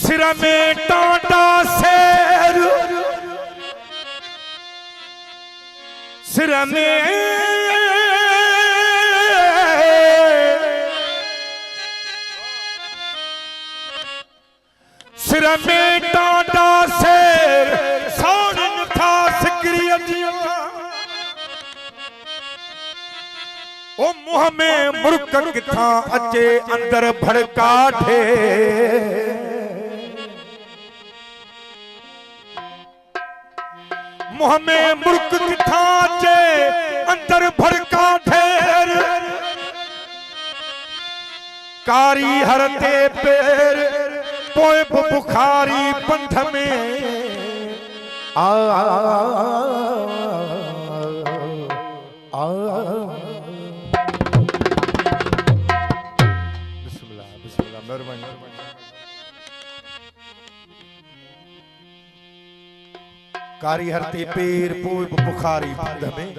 सिर में टाटा शेर, सिर में सिर में टाटा शेर, साड़न था सिकरिया ओ मुँह में मुर्क किथा अचे अंदर भड़का ठे, मुँह में मुर्क किथा अचे अंदर भड़का ठेर, कारी हरते पैर पोए बुखारी पंथ में आ कारी हरते पेर पोए बुखारी पंध में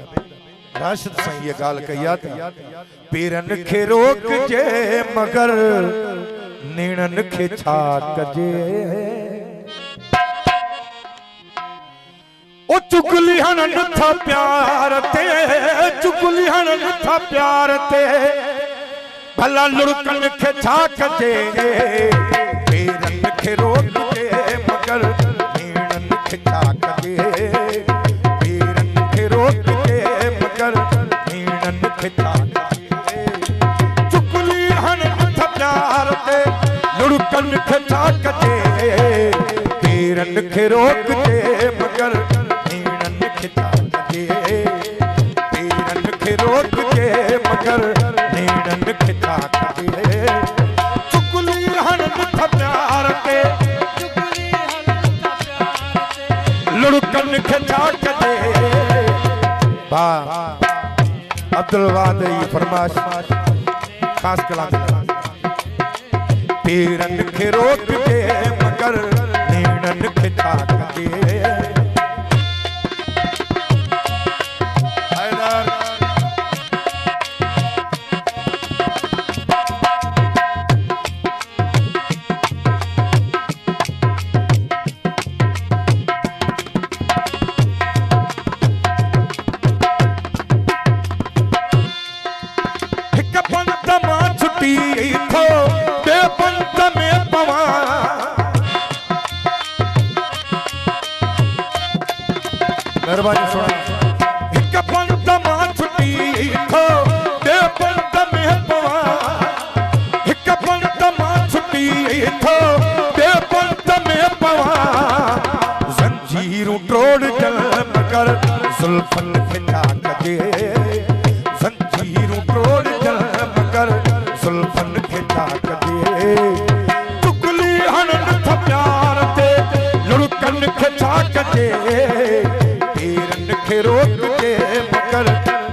राशिद साईं ये गाल कही थी, पेरन खे रोक जे मगर नेणन खे छा कजे, ओ चुगली हन था प्यार ते, चुगली हन था प्यार ते, भला लुड़कन खे छा कजे, पेरन खे रोक जे मगर नेणन खे छा कजे, पेरन खे रोक जे मगर नेणन खे छा कजे, चुगली हन था प्यार ते, लुड़कन खे छा कजे, पेरन खे रोक जे मगर नेणन खे छा कजे, पेरन खे रोक जे मगर नेणन खे छा कजे, चुगली हन था प्यार ते, लुड़कन खे छा कजे। अब्दुल वादी फरमाश खास कलाम, पेरन खे रोक जे मगर नेणन खे छा कजे, मेहरबानी सुना, एक पंथ मां छुटी थो दे पंथ में पवा, एक पंथ मां छुटी थो दे पंथ में पवा, जंजीरूं टोड़ जल मगर जुल्फन खे छा कजे, जंजीरूं टोड़ जल मगर जुल्फन खे छा कजे, चुगली हन था प्यार ते, लुड़कन खे छा कजे, पेरन खे रोक जे मगर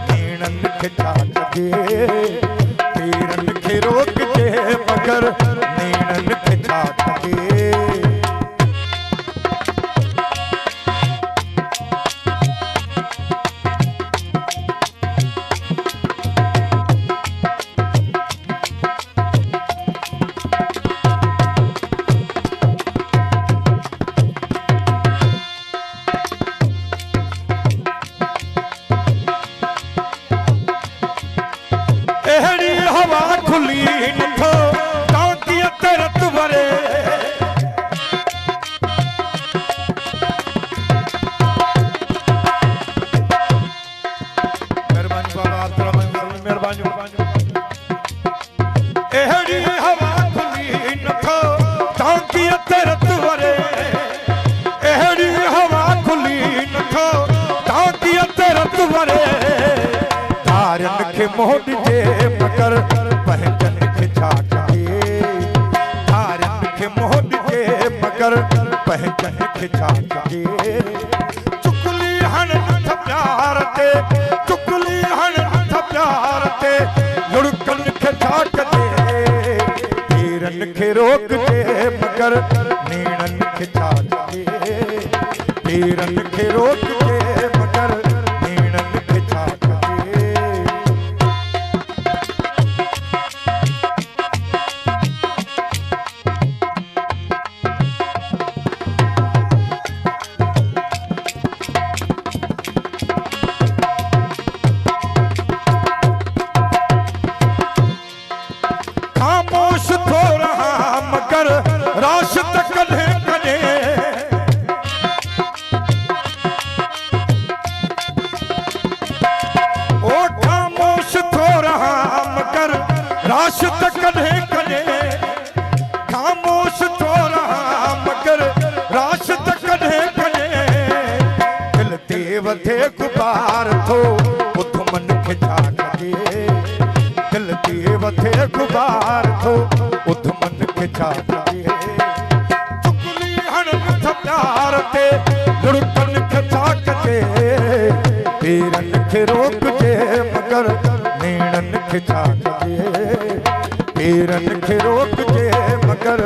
नेणन खे छा कजे, पेरन खे रोक जे मगर नेणन खे छा कजे। मोहन जे मगर पहचन खे छा कजे, धारन खे मोहन जे मगर पहचन खे छा कजे, चुगली हन था प्यार ते, चुगली हन था प्यार ते, लुड़कन खे छा कजे, पेरन खे रोक जे मगर नेणन खे छा कजे, पेरन खे रोक जे मगर नेणन खे छा कजे। राश त कॾहिं कॾहिं खामोश थो रहां मगर राश त कॾहिं कॾहिं दिल ते वधे गुबार थो ॿुध मन खे छा कजे दिल ते वधे गुबार थो ॿुध मन खे छा कजे चुगली हण नथ प्यार ते लुड़कन खे छा कजे पेरनि खे रोकजे मगर नेणनि खे छा कजे पेरनि खे रोकजे मगर